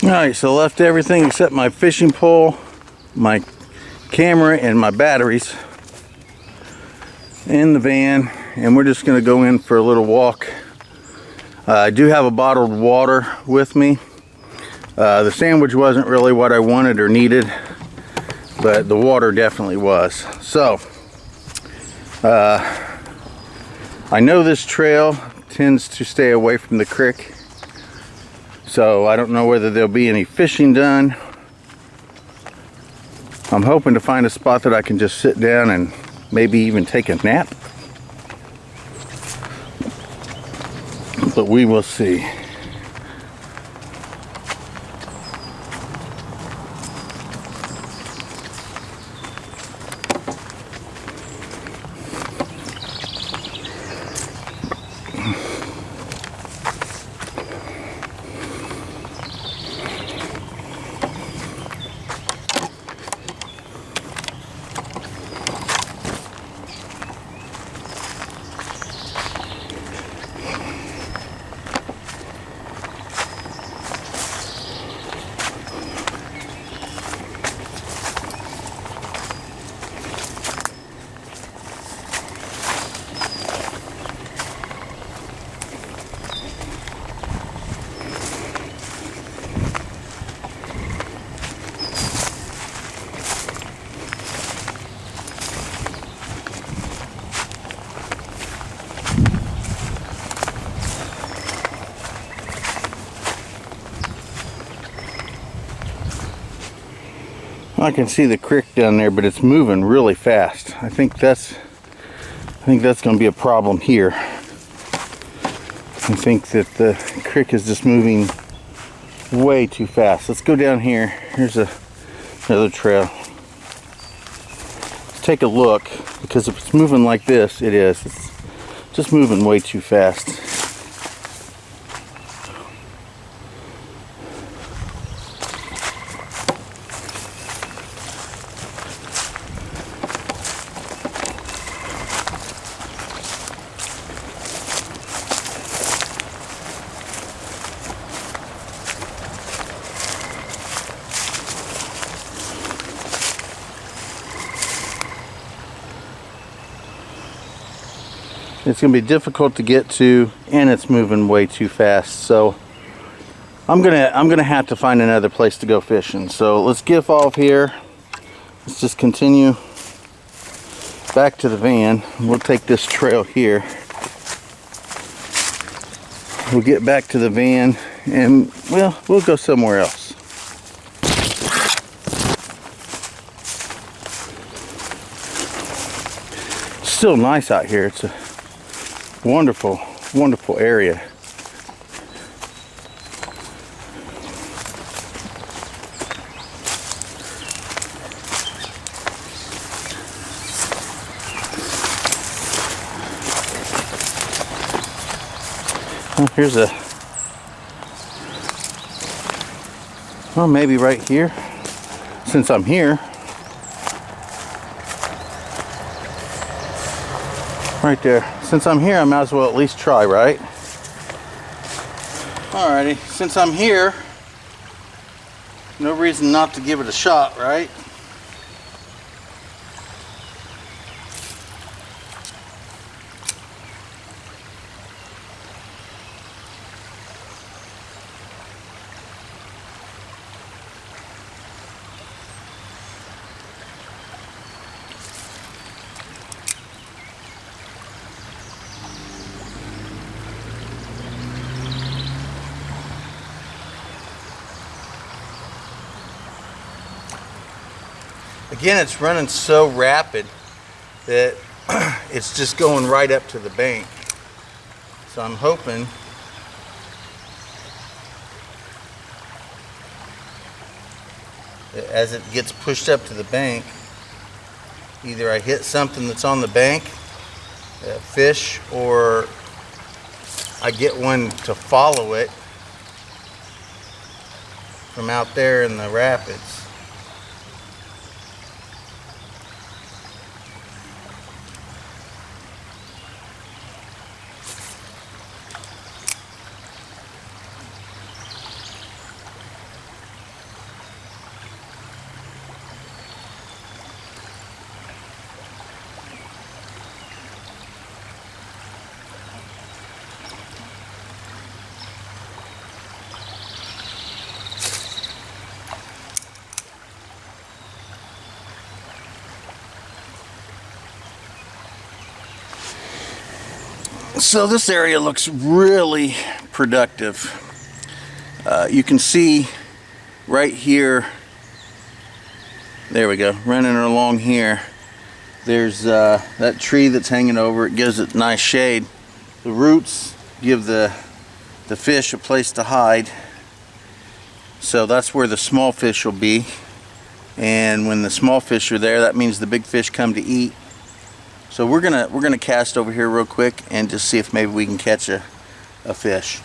Alright, so left everything except my fishing pole, my camera, and my batteries in the van, and we're just going to go in for a little walk. I do have a bottled water with me. The sandwich wasn't really what I wanted or needed, but the water definitely was. So I know this trail tends to stay away from the creek, so I don't know whether there'll be any fishing done. I'm hoping to find a spot that I can just sit down and maybe even take a nap, but we will see. I can see the creek down there, but it's moving really fast. I think that's going to be a problem here. I think that the creek is just moving way too fast. Let's go down here. Here's another trail. Let's take a look, because if it's moving like this, it is. It's just moving way too fast. It's going to be difficult to get to, and it's moving way too fast. So I'm gonna have to find another place to go fishing. So let's get off here. Let's just continue back to the van. We'll take this trail here. We'll get back to the van, and well, we'll go somewhere else. It's still nice out here. It's a wonderful, wonderful area. Oh, here's well, maybe right here, since I'm here. Right there. Since I'm here, I might as well at least try, right? Alrighty, since I'm here, no reason not to give it a shot, right? Again, it's running so rapid that it's just going right up to the bank. So I'm hoping that as it gets pushed up to the bank, either I hit something that's on the bank, a fish, or I get one to follow it from out there in the rapids. So this area looks really productive. You can see right here, there we go, running along here, there's that tree that's hanging over. It gives it nice shade. The roots give the fish a place to hide. So that's where the small fish will be. And when the small fish are there, that means the big fish come to eat. So we're gonna cast over here real quick and just see if maybe we can catch a fish.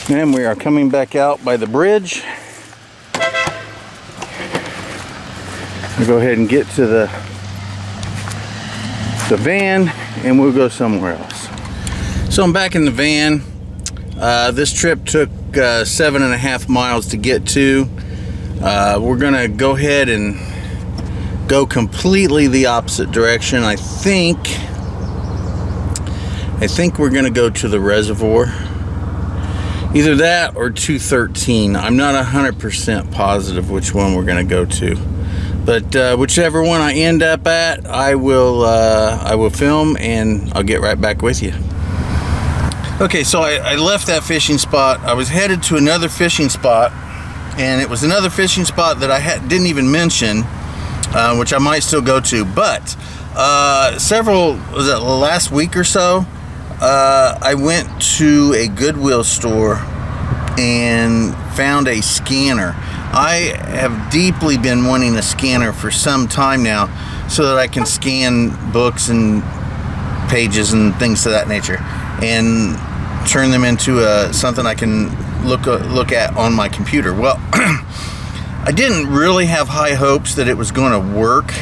And we are coming back out by the bridge. We'll go ahead and get to the van and we'll go somewhere else. So I'm back in the van. This trip took 7.5 miles to get to. We're gonna go ahead and go completely the opposite direction. I think we're gonna go to the reservoir. Either that or 213. I'm not 100% positive which one we're gonna go to, but whichever one I end up at, I will film and I'll get right back with you. Okay, so I left that fishing spot. I was headed to another fishing spot, and it was another fishing spot that I didn't even mention, which I might still go to. But was it last week or so? I went to a Goodwill store and found a scanner. I have deeply been wanting a scanner for some time now, so that I can scan books and pages and things of that nature and turn them into something I can look at on my computer. Well, I didn't really have high hopes that it was going to work,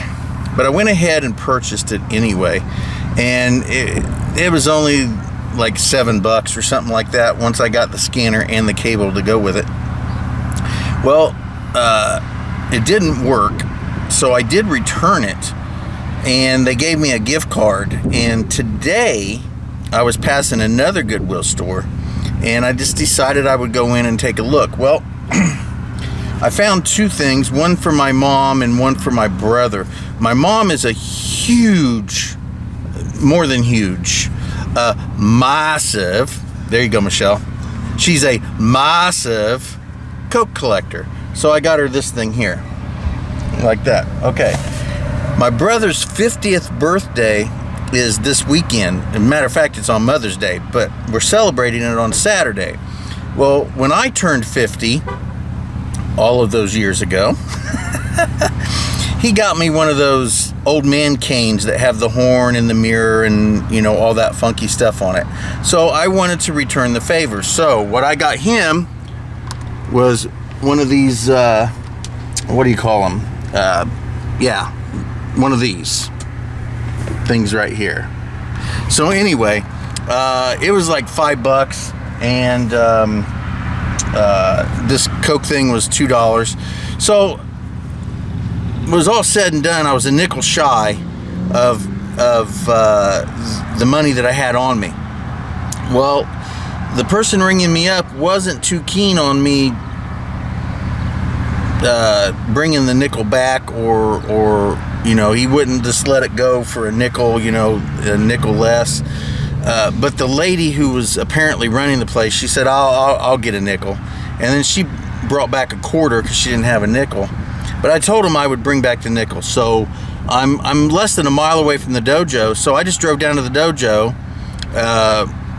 but I went ahead and purchased it anyway, and it was only like $7 or something like that once I got the scanner and the cable to go with it. Well, it didn't work, so I did return it, and they gave me a gift card. And today I was passing another Goodwill store, and I just decided I would go in and take a look. Well, I found two things, one for my mom and one for my brother. My mom is a huge, more than huge, massive, there you go, Michelle. She's a massive Coke collector. So I got her this thing here, like that. Okay. My brother's 50th birthday is this weekend. As a matter of fact, it's on Mother's Day, but we're celebrating it on Saturday. Well, when I turned 50, all of those years ago, he got me one of those old man canes that have the horn and the mirror and, you know, all that funky stuff on it. So I wanted to return the favor. So what I got him was one of these, what do you call them? Yeah, one of these things right here. So anyway, it was like $5, and this Coke thing was $2. So it was all said and done, I was a nickel shy of the money that I had on me. Well, the person ringing me up wasn't too keen on me bringing the nickel back, or you know, he wouldn't just let it go for a nickel, you know, a nickel less. But the lady who was apparently running the place, she said, I'll get a nickel. And then she brought back a quarter because she didn't have a nickel. But I told him I would bring back the nickel. So I'm less than a mile away from the dojo, so I just drove down to the dojo.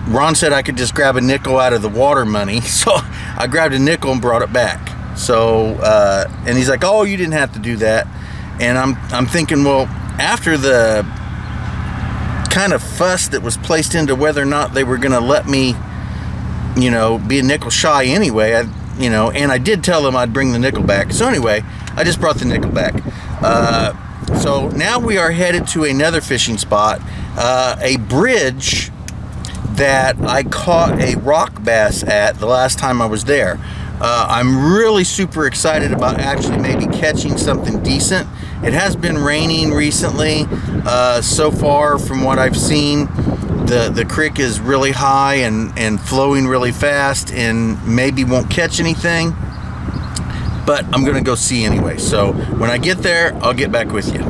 Ron said I could just grab a nickel out of the water money, so I grabbed a nickel and brought it back. So and he's like, "Oh, you didn't have to do that." And I'm thinking, well, after the kind of fuss that was placed into whether or not they were going to let me, you know, be a nickel shy anyway, and I did tell them I'd bring the nickel back. So anyway, I just brought the nickel back. So now we are headed to another fishing spot, a bridge that I caught a rock bass at the last time I was there. I'm really super excited about actually maybe catching something decent. It has been raining recently. So far from what I've seen, the creek is really high and flowing really fast, and maybe won't catch anything, but I'm gonna go see anyway. So when I get there, I'll get back with you.